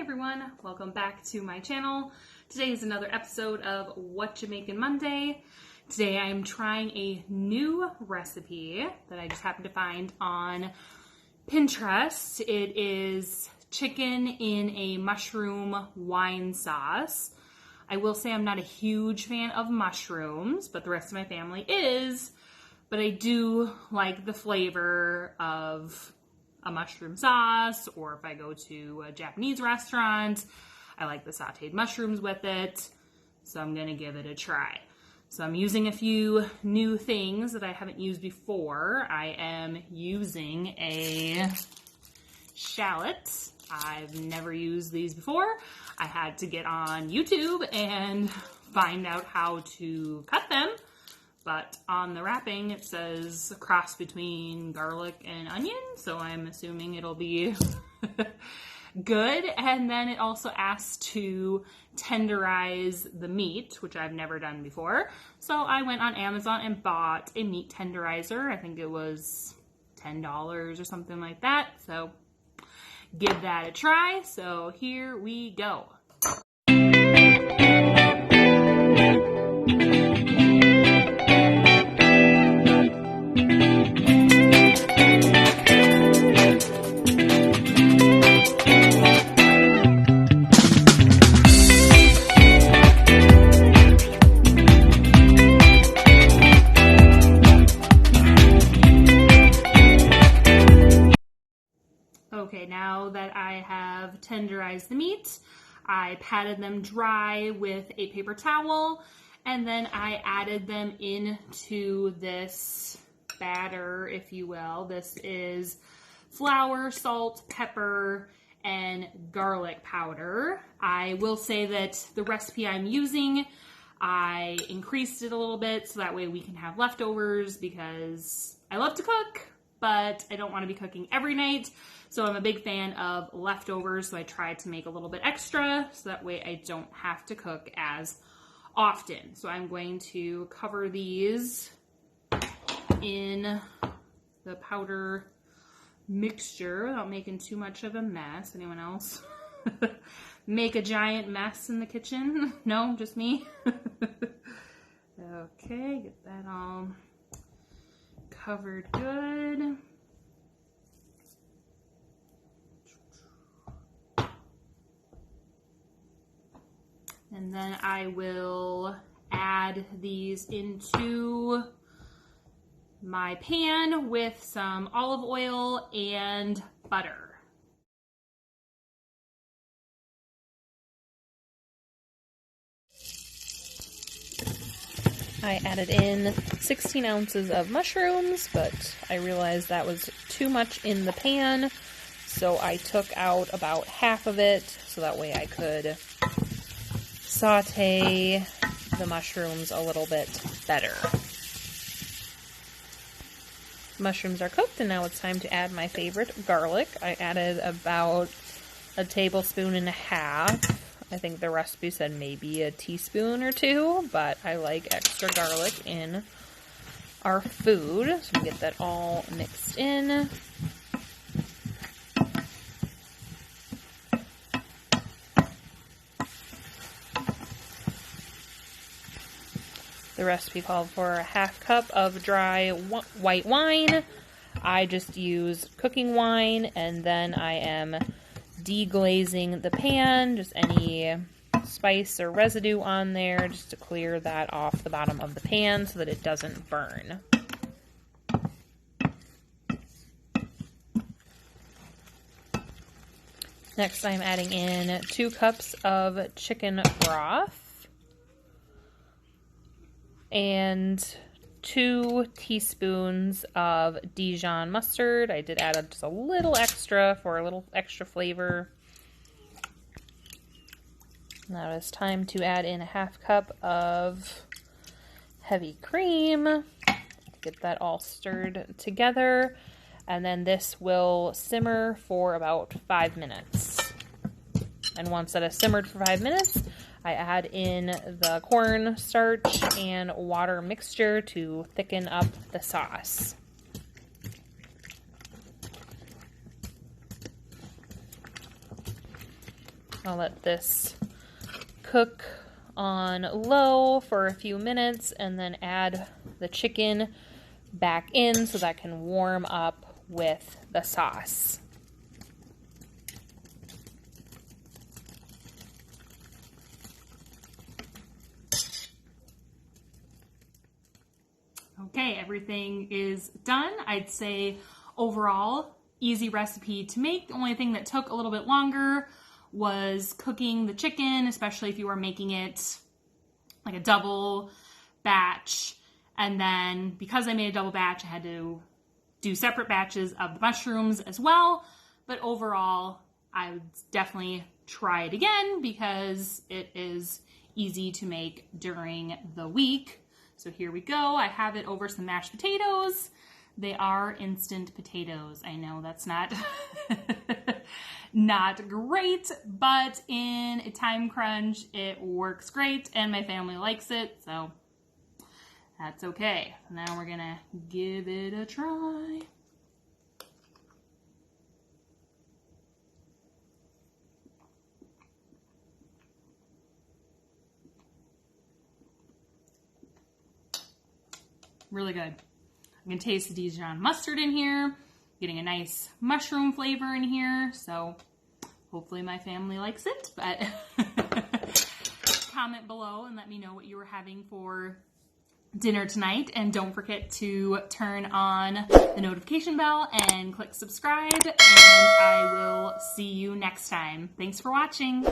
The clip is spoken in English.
everyone, welcome back to my channel. Today is another episode of What You Making Monday. Today I'm trying a new recipe that I just happened to find on Pinterest. It is chicken in a mushroom wine sauce. I will say I'm not a huge fan of mushrooms, but the rest of my family is. But I do like the flavor of a mushroom sauce, or if I go to a Japanese restaurant, I like the sauteed mushrooms with it. So I'm gonna give it a try. So I'm using a few new things that I haven't used before. I am using a shallot. I've never used these before. I had to get on YouTube and find out how to cut them. But on the wrapping, it says a cross between garlic and onion, so I'm assuming it'll be good. And then it also asks to tenderize the meat, which I've never done before. So I went on Amazon and bought a meat tenderizer. I think it was $10 or something like that. So give that a try. So here we go. Okay, now that I have tenderized the meat, I patted them dry with a paper towel, and then I added them into this batter, if you will. This is flour, salt, pepper, and garlic powder. I will say that the recipe I'm using, I increased it a little bit so that way we can have leftovers, because I love to cook, but I don't want to be cooking every night. So I'm a big fan of leftovers, so I tried to make a little bit extra so that way I don't have to cook as often. So I'm going to cover these in the powder mixture without making too much of a mess. Anyone else make a giant mess in the kitchen? No, just me? Okay, get that all covered good. And then I will add these into my pan with some olive oil and butter. I added in 16 ounces of mushrooms, but I realized that was too much in the pan, so I took out about half of it so that way I could saute the mushrooms a little bit better. Mushrooms are cooked, and now it's time to add my favorite garlic. I added about a tablespoon and a half. I think the recipe said maybe a teaspoon or two, but I like extra garlic in our food. So we get that all mixed in. The recipe called for a half cup of dry white wine. I just use cooking wine, and then I am deglazing the pan, just any spice or residue on there, just to clear that off the bottom of the pan so that it doesn't burn. Next, I'm adding in 2 cups of chicken broth and 2 teaspoons of Dijon mustard. I did add just a little extra for a little extra flavor. Now it's time to add in a half cup of heavy cream. Get that all stirred together. And then this will simmer for about 5 minutes. And once that has simmered for 5 minutes, I add in the cornstarch and water mixture to thicken up the sauce. I'll let this cook on low for a few minutes and then add the chicken back in so that can warm up with the sauce. Okay, everything is done. I'd say overall, easy recipe to make. The only thing that took a little bit longer was cooking the chicken, especially if you were making it like a double batch. And then because I made a double batch, I had to do separate batches of the mushrooms as well. But overall, I would definitely try it again because it is easy to make during the week. So here we go. I have it over some mashed potatoes. They are instant potatoes. I know that's not not great, but in a time crunch, it works great and my family likes it, so that's okay. Now we're gonna give it a try. Really good. I'm gonna taste the Dijon mustard in here, getting a nice mushroom flavor in here, so hopefully my family likes it, but comment below and let me know what you were having for dinner tonight, and don't forget to turn on the notification bell and click subscribe, and I will see you next time. Thanks for watching.